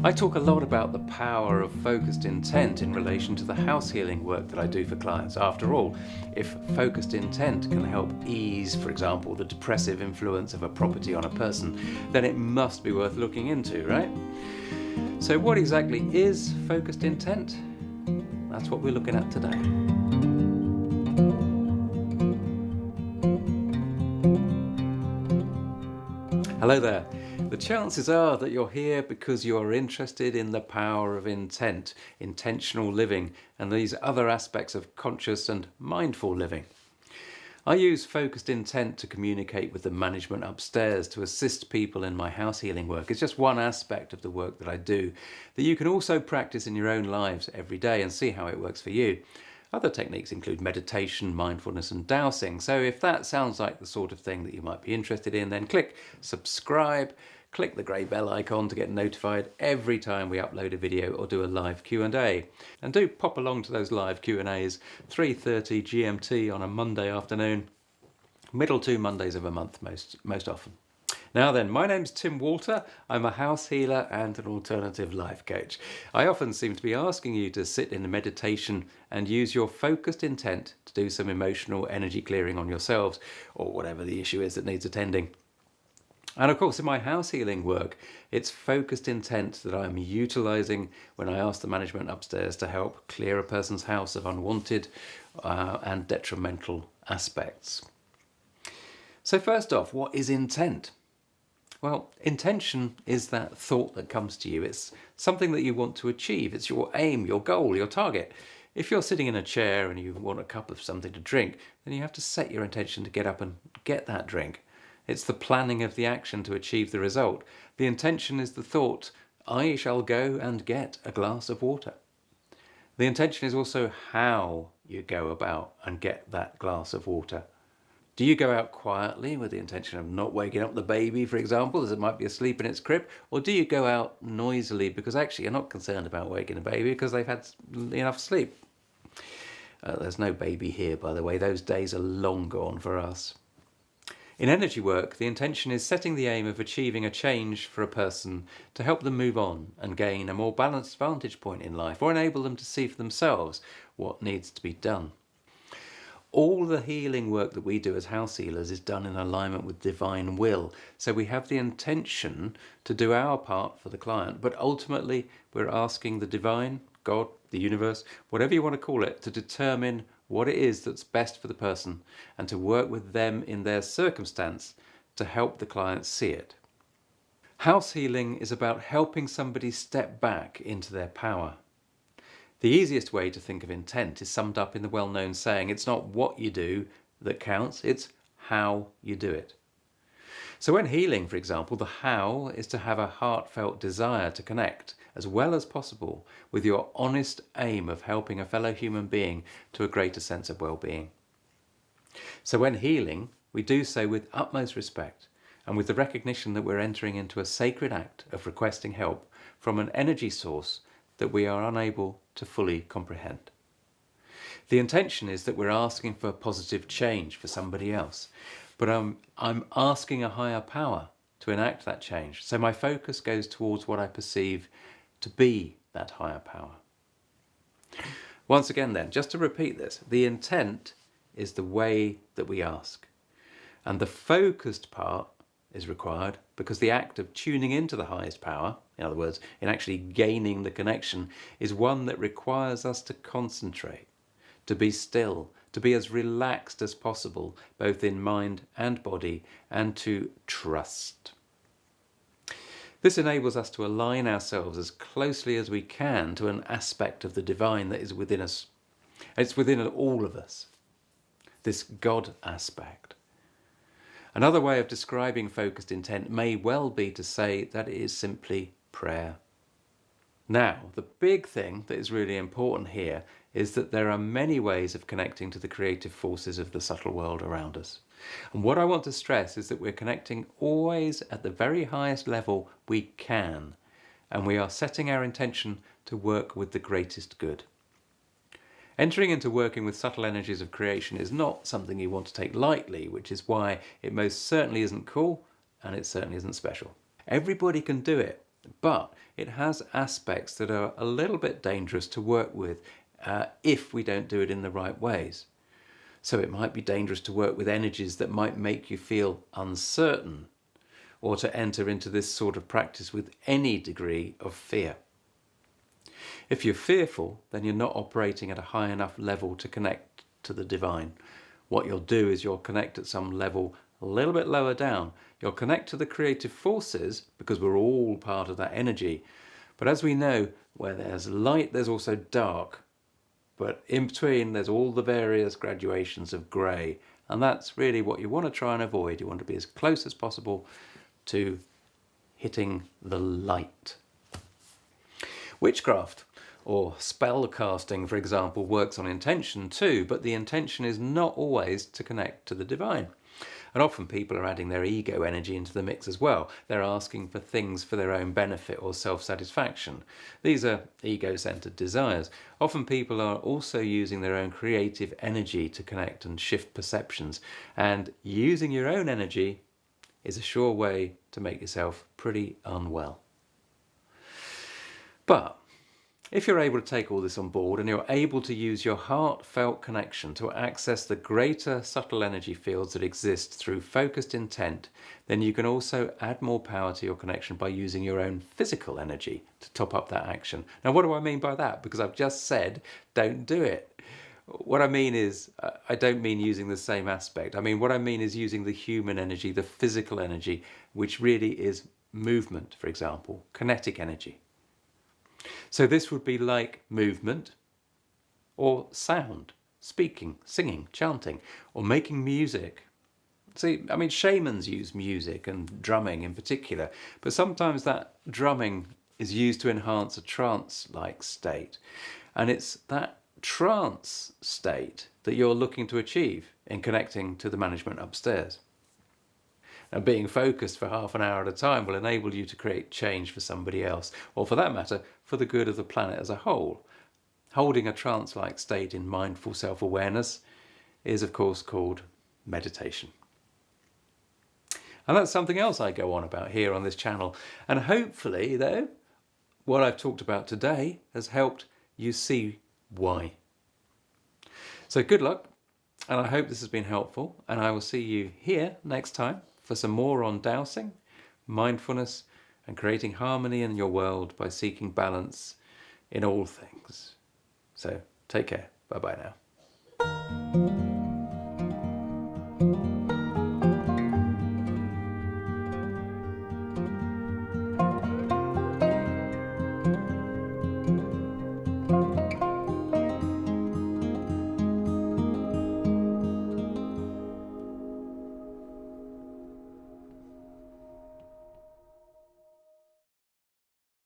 I talk a lot about the power of focused intent in relation to the house healing work that I do for clients. After all, if focused intent can help ease, for example, the depressive influence of a property on a person, then it must be worth looking into, right? So what exactly is focused intent? That's what we're looking at today. Hello there. The chances are that you're here because you're interested in the power of intent, intentional living, and these other aspects of conscious and mindful living. I use focused intent to communicate with the management upstairs to assist people in my house healing work. It's just one aspect of the work that I do that you can also practice in your own lives every day and see how it works for you. Other techniques include meditation, mindfulness and dowsing. So if that sounds like the sort of thing that you might be interested in, then click subscribe, click the grey bell icon to get notified every time we upload a video or do a live Q&A. And do pop along to those live Q&As, 3:30 GMT on a Monday afternoon, middle 2 Mondays of a month most often. Now then, my name's Tim Walter. I'm a house healer and an alternative life coach. I often seem to be asking you to sit in a meditation and use your focused intent to do some emotional energy clearing on yourselves or whatever the issue is that needs attending. And of course, in my house healing work, it's focused intent that I'm utilising when I ask the management upstairs to help clear a person's house of unwanted and detrimental aspects. So first off, what is intent? Well, intention is that thought that comes to you. It's something that you want to achieve. It's your aim, your goal, your target. If you're sitting in a chair and you want a cup of something to drink, then you have to set your intention to get up and get that drink. It's the planning of the action to achieve the result. The intention is the thought, I shall go and get a glass of water. The intention is also how you go about and get that glass of water. Do you go out quietly with the intention of not waking up the baby, for example, as it might be asleep in its crib? Or do you go out noisily because actually you're not concerned about waking the baby because they've had enough sleep? There's no baby here, by the way. Those days are long gone for us. In energy work, the intention is setting the aim of achieving a change for a person to help them move on and gain a more balanced vantage point in life or enable them to see for themselves what needs to be done. All the healing work that we do as house healers is done in alignment with divine will. So we have the intention to do our part for the client, but ultimately we're asking the divine, God, the universe, whatever you want to call it, to determine what it is that's best for the person and to work with them in their circumstance to help the client see it. House healing is about helping somebody step back into their power. The easiest way to think of intent is summed up in the well-known saying, it's not what you do that counts, it's how you do it. So when healing, for example, the how is to have a heartfelt desire to connect as well as possible with your honest aim of helping a fellow human being to a greater sense of well-being. So when healing, we do so with utmost respect and with the recognition that we're entering into a sacred act of requesting help from an energy source that we are unable to fully comprehend. The intention is that we're asking for positive change for somebody else, but I'm asking a higher power to enact that change. So my focus goes towards what I perceive to be that higher power. Once again then, just to repeat this, the intent is the way that we ask. And the focused part is required because the act of tuning into the highest power, in other words, in actually gaining the connection, is one that requires us to concentrate, to be still, to be as relaxed as possible, both in mind and body, and to trust. This enables us to align ourselves as closely as we can to an aspect of the divine that is within us. It's within all of us, this God aspect. Another way of describing focused intent may well be to say that it is simply prayer. Now, the big thing that is really important here is that there are many ways of connecting to the creative forces of the subtle world around us. And what I want to stress is that we're connecting always at the very highest level we can, and we are setting our intention to work with the greatest good. Entering into working with subtle energies of creation is not something you want to take lightly, which is why it most certainly isn't cool and it certainly isn't special. Everybody can do it, but it has aspects that are a little bit dangerous to work with if we don't do it in the right ways. So it might be dangerous to work with energies that might make you feel uncertain, or to enter into this sort of practice with any degree of fear. If you're fearful, then you're not operating at a high enough level to connect to the divine. What you'll do is you'll connect at some level a little bit lower down. You'll connect to the creative forces because we're all part of that energy. But as we know, where there's light, there's also dark. But in between, there's all the various graduations of grey. And that's really what you want to try and avoid. You want to be as close as possible to hitting the light. Witchcraft or spell casting, for example, works on intention too, but the intention is not always to connect to the divine. And often people are adding their ego energy into the mix as well. They're asking for things for their own benefit or self-satisfaction. These are ego-centered desires. Often people are also using their own creative energy to connect and shift perceptions. And using your own energy is a sure way to make yourself pretty unwell. But if you're able to take all this on board and you're able to use your heartfelt connection to access the greater subtle energy fields that exist through focused intent, then you can also add more power to your connection by using your own physical energy to top up that action. Now, what do I mean by that? Because I've just said, don't do it. What I mean is, I don't mean using the same aspect. I mean, what I mean is using the human energy, the physical energy, which really is movement, for example, kinetic energy. So this would be like movement or sound, speaking, singing, chanting, or making music. See, I mean, shamans use music and drumming in particular, but sometimes that drumming is used to enhance a trance-like state. And it's that trance state that you're looking to achieve in connecting to the management upstairs. And being focused for half an hour at a time will enable you to create change for somebody else, or for that matter, for the good of the planet as a whole. Holding a trance-like state in mindful self-awareness is, of course, called meditation. And that's something else I go on about here on this channel. And hopefully, though, what I've talked about today has helped you see why. So good luck, and I hope this has been helpful, and I will see you here next time for some more on dowsing, mindfulness, and creating harmony in your world by seeking balance in all things. So take care. Bye-bye now.